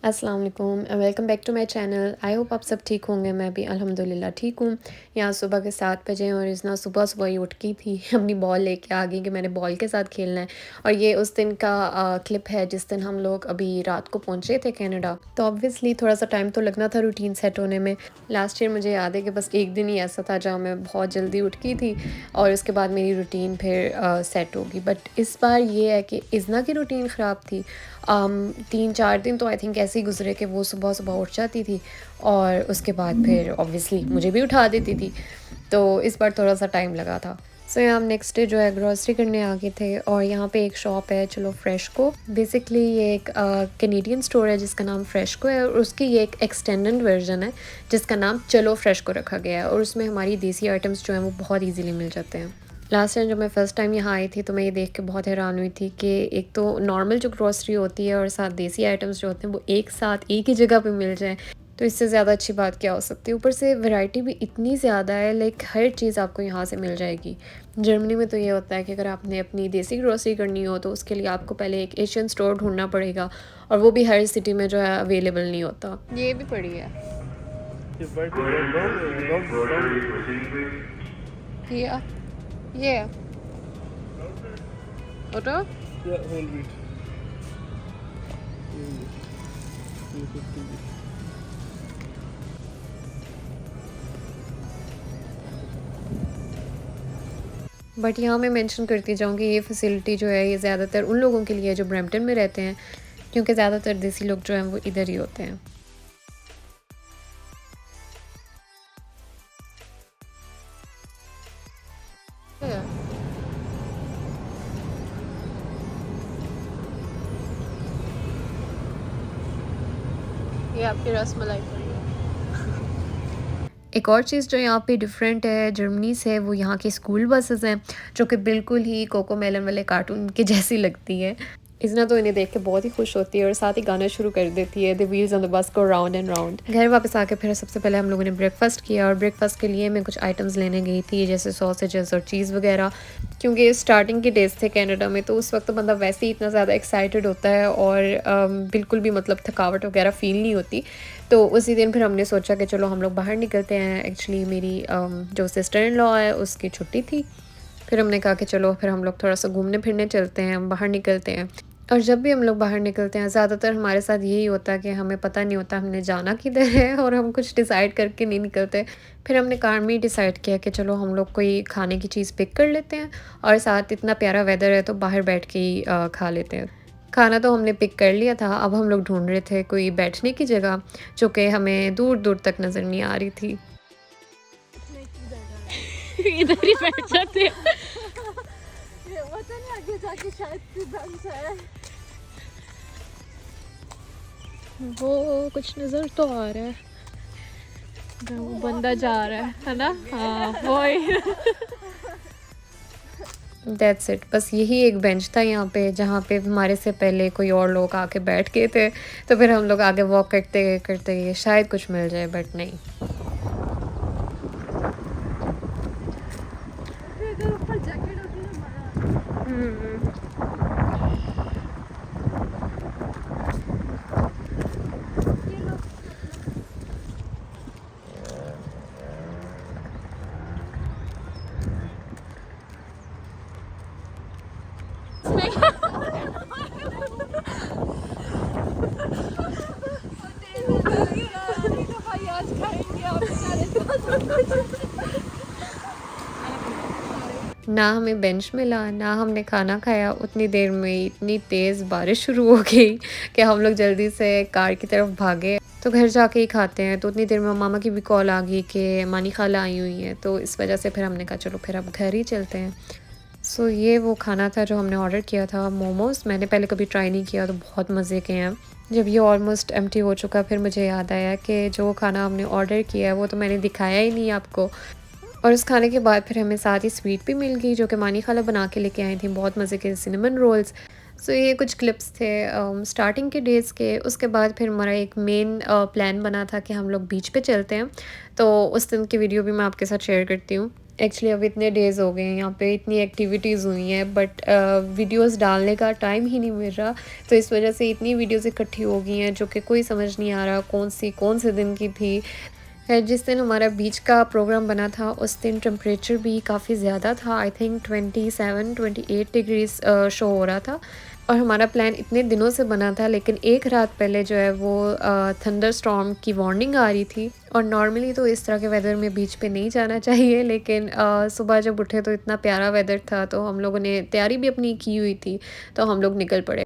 अस्सलाम वालेकुम, welcome back to my channel. I hope आप सब ठीक होंगे। मैं भी अल्हम्दुलिल्लाह ठीक हूँ। यहाँ सुबह के 7 बजे हैं और इतना सुबह सुबह ही उठ की थी अपनी बॉल लेके आ गई कि मैंने बॉल के साथ खेलना है। और ये उस दिन का क्लिप है जिस दिन हम लोग अभी रात को पहुँचे थे कनाडा। तो ऑब्वियसली थोड़ा सा टाइम तो लगना था रूटीन सेट होने में। लास्ट ईयर मुझे याद है कि बस एक दिन ही ऐसा था जहाँ मैं बहुत जल्दी उठ की थी और उसके बाद मेरी रूटीन फिर सेट होगी। बट इस बार ये है कि इज़ना की रूटीन ख़राब थी। 3-4 दिन तो आई थिंक ऐसे ही गुज़रे कि वो सुबह-सुबह उठ जाती थी और उसके बाद फिर ऑब्वियसली मुझे भी उठा देती थी। तो इस बार थोड़ा-सा टाइम लगा था। सो यहाँ हम नेक्स्ट डे जो है ग्रॉसरी करने आ गए थे और यहाँ पे एक शॉप है चलो फ्रेशको। बेसिकली ये एक कैनेडियन स्टोर है जिसका नाम फ्रेशको है और उसकी ये एक एक्सटेंडेड वर्जन है जिसका नाम चलो फ्रेशको रखा गया है और उसमें हमारी देसी आइटम्स जो हैं वो बहुत ईज़िली मिल जाते हैं। लास्ट टाइम जब मैं फ़र्स्ट टाइम यहाँ आई थी तो मैं ये देख के बहुत हैरान हुई थी कि एक तो नॉर्मल जो ग्रोसरी होती है और साथ देसी आइटम्स जो होते हैं वो एक साथ एक ही जगह पे मिल जाएँ, तो इससे ज़्यादा अच्छी बात क्या हो सकती है। ऊपर से वैरायटी भी इतनी ज़्यादा है, लाइक हर चीज़ आपको यहाँ से मिल जाएगी। जर्मनी में तो ये होता है कि अगर आपने अपनी देसी ग्रोसरी करनी हो तो उसके लिए आपको पहले एक एशियन स्टोर ढूँढना पड़ेगा और वो भी हर सिटी में जो है अवेलेबल नहीं होता। ये भी पड़ी है। Yeah. Yeah. Otto? Yeah, whole wheat. 250. But यहाँ मैं मेंशन करती जाऊँ कि ये फैसिलिटी जो है ये ज़्यादातर उन लोगों के लिए है जो ब्रैम्पटन में रहते हैं, क्योंकि ज़्यादातर देसी लोग जो हैं वो इधर ही होते हैं। ये आपकी रसमलाई पड़ी है। एक और चीज़ जो यहाँ पे डिफरेंट है जर्मनी से, वो यहाँ की स्कूल बसेस हैं जो कि बिल्कुल ही कोकोमेलन वाले कार्टून के जैसी लगती है। इज़ना तो इन्हें देख के बहुत ही खुश होती है और साथ ही गाना शुरू कर देती है, the wheels on the bus go round and round. घर वापस आके फिर सबसे पहले हम लोगों ने ब्रेकफास्ट किया और ब्रेकफास्ट के लिए मैं कुछ आइटम्स लेने गई थी जैसे सॉसेजेस और चीज़ वगैरह, क्योंकि स्टार्टिंग के डेज थे कनाडा में तो उस वक्त तो बंदा वैसे ही इतना ज़्यादा एक्साइटेड होता है और बिल्कुल भी मतलब थकावट वगैरह फ़ील नहीं होती। तो उसी दिन फिर हमने सोचा कि चलो हम लोग बाहर निकलते हैं। एक्चुअली मेरी जो सिस्टर इन लॉ है उसकी छुट्टी थी। फिर हमने कहा कि चलो फिर हम लोग थोड़ा सा घूमने फिरने चलते हैं, बाहर निकलते हैं। और जब भी हम लोग बाहर निकलते हैं ज़्यादातर हमारे साथ यही होता है कि हमें पता नहीं होता हमने जाना किधर है और हम कुछ डिसाइड करके नहीं निकलते। फिर हमने कार में ही डिसाइड किया कि चलो हम लोग कोई खाने की चीज़ पिक कर लेते हैं और साथ इतना प्यारा वेदर है तो बाहर बैठ के ही खा लेते हैं। खाना तो हमने पिक कर लिया था, अब हम लोग ढूंढ रहे थे कोई बैठने की जगह जो कि हमें दूर दूर तक नज़र नहीं आ रही थी। इधर ही बैठ जाते हैं। ये पता नहीं आगे जाके शायद से बेंच है। वो कुछ नजर तो आ रहा है, वो बंदा जा रहा है ना? हाँ वही। दैट्स इट, बस यही एक बेंच था यहाँ पे जहाँ पे हमारे से पहले कोई और लोग आके बैठ गए थे। तो फिर हम लोग आगे वॉक करते करते गए शायद कुछ मिल जाए, बट नहीं। इधर ऊपर जैकेट होती है हमारा। ना हमें बेंच मिला, ना हमने खाना खाया। उतनी देर में इतनी तेज़ बारिश शुरू हो गई कि हम लोग जल्दी से कार की तरफ भागे। तो घर जाके ही खाते हैं। तो उतनी देर में मामा की भी कॉल आ गई कि मानी खाला आई हुई हैं, तो इस वजह से फिर हमने कहा चलो फिर अब घर ही चलते हैं। सो ये वो खाना था जो हमने ऑर्डर किया था, मोमोज़। मैंने पहले कभी ट्राई नहीं किया तो बहुत मज़े के हैं। जब ये ऑलमोस्ट एम्प्टी हो चुका फिर मुझे याद आया कि जो खाना हमने ऑर्डर किया है वो तो मैंने दिखाया ही नहीं आपको। और उस खाने के बाद फिर हमें साथ ही स्वीट भी मिल गई जो कि मानी खाला बना के लेके आई थी, बहुत मज़े के सिनेमन रोल्स। सो ये कुछ क्लिप्स थे स्टार्टिंग के डेज़ के। उसके बाद फिर हमारा एक मेन प्लान बना था कि हम लोग बीच पे चलते हैं, तो उस दिन की वीडियो भी मैं आपके साथ शेयर करती हूँ। एक्चुअली अब इतने डेज़ हो गए हैं, यहाँ पे इतनी एक्टिविटीज़ हुई हैं, बट वीडियोस डालने का टाइम ही नहीं मिल रहा। तो इस वजह से इतनी वीडियोस इकट्ठी हो गई हैं जो कि कोई समझ नहीं आ रहा कौन से दिन की थी। जिस दिन हमारा बीच का प्रोग्राम बना था उस दिन टेम्परेचर भी काफ़ी ज़्यादा था। आई थिंक 27-28 डिग्रीज़ शो हो रहा था। और हमारा प्लान इतने दिनों से बना था, लेकिन एक रात पहले जो है वो थंडर स्टॉर्म की वार्निंग आ रही थी। और नॉर्मली तो इस तरह के वेदर में बीच पे नहीं जाना चाहिए, लेकिन सुबह जब उठे तो इतना प्यारा वेदर था, तो हम लोगों ने तैयारी भी अपनी की हुई थी, तो हम लोग निकल पड़े।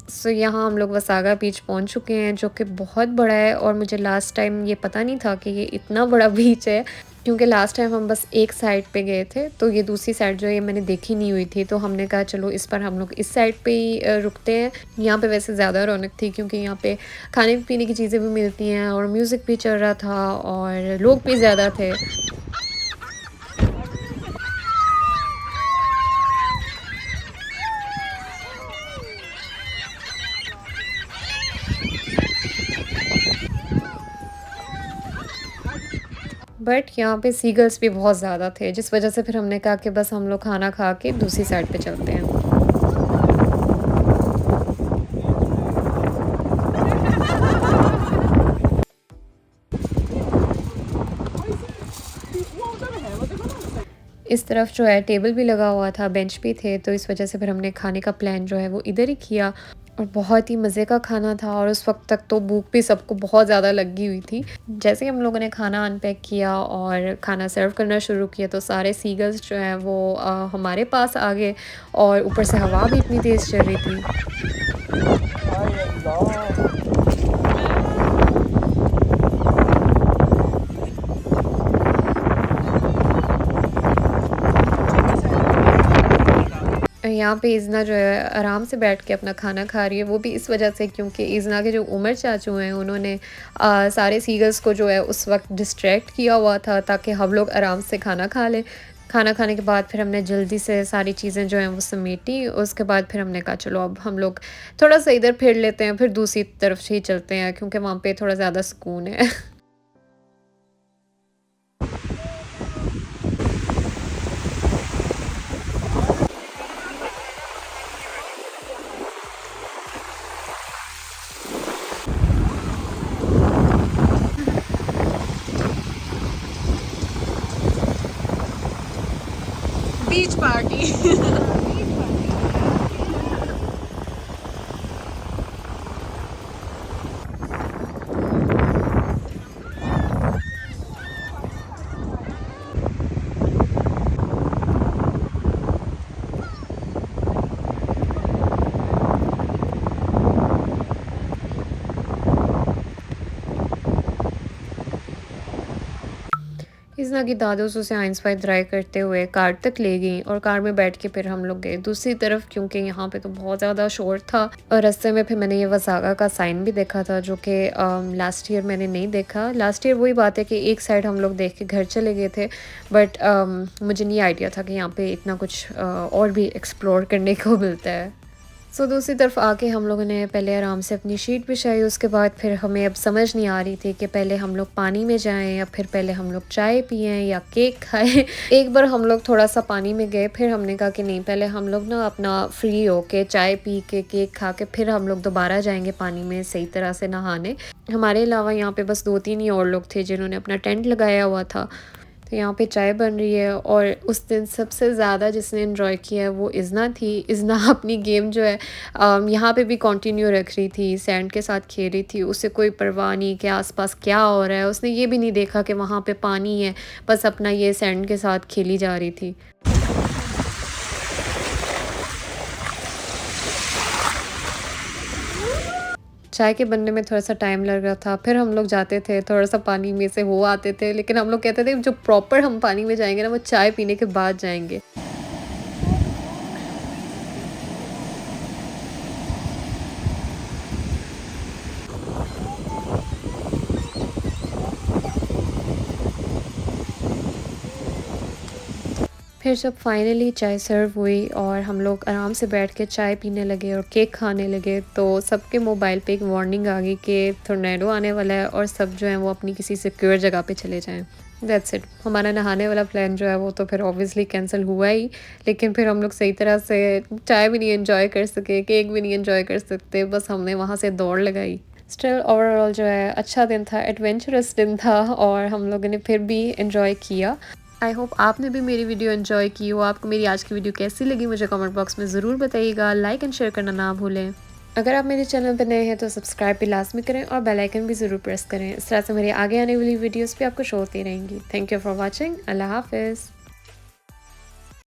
सो यहाँ हम लोग वसागा बीच पहुँच चुके हैं, जो कि बहुत बड़ा है। और मुझे लास्ट टाइम ये पता नहीं था कि ये इतना बड़ा बीच है, क्योंकि लास्ट टाइम हम बस एक साइड पे गए थे, तो ये दूसरी साइड जो है ये मैंने देखी नहीं हुई थी। तो हमने कहा चलो इस पर हम लोग इस साइड पे ही रुकते हैं। यहाँ पे वैसे ज़्यादा रौनक थी, क्योंकि यहाँ पे खाने पीने की चीज़ें भी मिलती हैं और म्यूज़िक भी चल रहा था और लोग भी ज़्यादा थे। बट यहाँ पे सीगल्स भी बहुत ज़्यादा थे, जिस वजह से फिर हमने कहा कि बस हम लोग खाना खा के दूसरी साइड पे चलते हैं। इस तरफ जो है टेबल भी लगा हुआ था, बेंच भी थे, तो इस वजह से फिर हमने खाने का प्लान जो है वो इधर ही किया। और बहुत ही मज़े का खाना था, और उस वक्त तक तो भूख भी सबको बहुत ज़्यादा लगी हुई थी। जैसे ही हम लोगों ने खाना अनपैक किया और खाना सर्व करना शुरू किया, तो सारे सीगल्स जो हैं वो हमारे पास आ गए, और ऊपर से हवा भी इतनी तेज़ चल रही थी। यहाँ पे इज़ना जो है आराम से बैठ के अपना खाना खा रही है, वो भी इस वजह से क्योंकि इज़ना के जो उमर चाचू हैं उन्होंने सारे सीगल्स को जो है उस वक्त डिस्ट्रैक्ट किया हुआ था, ताकि हम लोग आराम से खाना खा लें। खाना खाने के बाद फिर हमने जल्दी से सारी चीज़ें जो हैं वो समेटी। उसके बाद फिर हमने कहा चलो अब हम लोग थोड़ा सा इधर फिर लेते हैं, फिर दूसरी तरफ से ही चलते हैं, क्योंकि वहाँ पे थोड़ा ज़्यादा सुकून है। बीच पार्टी। इज़ना की दादों से आइंस पाई ड्राई करते हुए कार तक ले गई, और कार में बैठ के फिर हम लोग गए दूसरी तरफ, क्योंकि यहाँ पे तो बहुत ज़्यादा शोर था। और रास्ते में फिर मैंने ये वसागा का साइन भी देखा था, जो कि लास्ट ईयर मैंने नहीं देखा। लास्ट ईयर वही बात है कि एक साइड हम लोग देख के घर चले गए थे, बट मुझे नहीं आइडिया था कि यहाँ पे इतना कुछ और भी एक्सप्लोर करने को मिलता है। सो दूसरी तरफ आके हम लोगों ने पहले आराम से अपनी शीट बिछाई। उसके बाद फिर हमें अब समझ नहीं आ रही थी कि पहले हम लोग पानी में जाएं या फिर पहले हम लोग चाय पिएं या केक खाएं। एक बार हम लोग थोड़ा सा पानी में गए, फिर हमने कहा कि नहीं, पहले हम लोग ना अपना फ्री होके चाय पी के केक खा के फिर हम लोग दोबारा जाएंगे पानी में सही तरह से नहाने। हमारे अलावा यहाँ पे बस 2-3 ही और लोग थे जिन्होंने अपना टेंट लगाया हुआ था। तो यहाँ पे चाय बन रही है, और उस दिन सबसे ज़्यादा जिसने एंजॉय किया है वो इज़ना थी। इज़ना अपनी गेम जो है यहाँ पे भी कंटिन्यू रख रही थी, सैंड के साथ खेल रही थी। उसे कोई परवाह नहीं कि आसपास क्या हो रहा है, उसने ये भी नहीं देखा कि वहाँ पे पानी है, बस अपना ये सैंड के साथ खेली जा रही थी। चाय के बनने में थोड़ा सा टाइम लग रहा था, फिर हम लोग जाते थे थोड़ा सा पानी में से वो आते थे, लेकिन हम लोग कहते थे जो प्रॉपर हम पानी में जाएंगे ना वो चाय पीने के बाद जाएंगे। फिर जब फाइनली चाय सर्व हुई और हम लोग आराम से बैठ के चाय पीने लगे और केक खाने लगे, तो सबके मोबाइल पे एक वार्निंग आ गई कि टोर्नेडो आने वाला है और सब जो है वो अपनी किसी सिक्योर जगह पे चले जाएं। That's it. हमारा नहाने वाला प्लान जो है वो तो फिर ऑब्वियसली कैंसिल हुआ ही, लेकिन फिर हम लोग सही तरह से चाय भी नहीं एंजॉय कर सके, केक भी नहीं एंजॉय कर सकते, बस हमने वहाँ से दौड़ लगाई। स्टिल ओवरऑल जो है अच्छा दिन था, एडवेंचरस दिन था और हम लोगों ने फिर भी एंजॉय किया। आई होप आपने भी मेरी वीडियो एंजॉय की हो। आपको मेरी आज की वीडियो कैसी लगी मुझे कमेंट बॉक्स में ज़रूर बताइएगा। लाइक एंड शेयर करना ना भूलें। अगर आप मेरे चैनल पर नए हैं तो सब्सक्राइब भी लाजमी करें और बेल आइकन भी ज़रूर प्रेस करें। इस तरह से मेरी आगे आने वाली वीडियोस भी आपको शो होती रहेंगी। Thank you for watching. अल्लाह हाफिज़।